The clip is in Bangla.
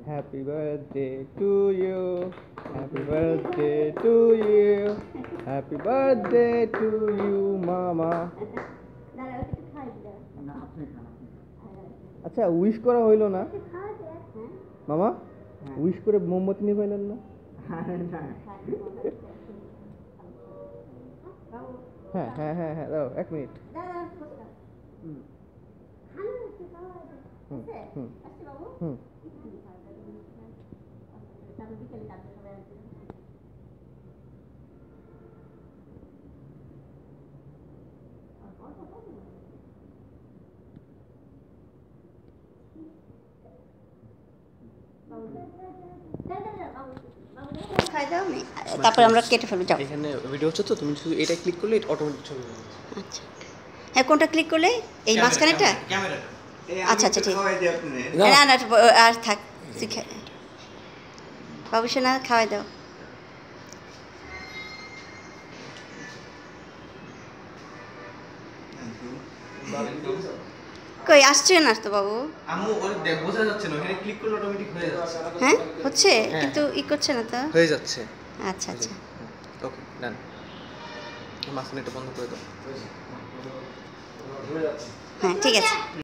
Happy birthday to you. Happy birthday to you. Happy birthday to you, Mama. আচ্ছা উইশ করা হইলো না মামা উইশ করে মোমবাতি নিয়ে পাইলেন না হ্যাঁ হ্যাঁ হ্যাঁ হ্যাঁ দাও 1 মিনিট তারপরে আমরা কেটে ফেলবো। যাও, এখানে ভিডিও হচ্ছে তো, তুমি শুধু এটা ক্লিক করলে অটোমেটিক ছবি হবে। আচ্ছা হ্যাঁ, কোনটা ক্লিক করলে? এই মাঝখানেটা? আচ্ছা আচ্ছা ঠিক, না না আর থাক, শিখে বাবু সোনা খাওয়াই দাও। কই আসছে না তো বাবু? আম্মু ওই দেখ বোঝা যাচ্ছে না, এখানে ক্লিক করলে অটোমেটিক হয়ে যাচ্ছে। হ্যাঁ হচ্ছে, কিন্তু ই করছে না তো। হয়ে যাচ্ছে। আচ্ছা আচ্ছা ওকে ডান। মাঝখানে এটা বন্ধ করে দাও। হ্যাঁ ঠিক আছে।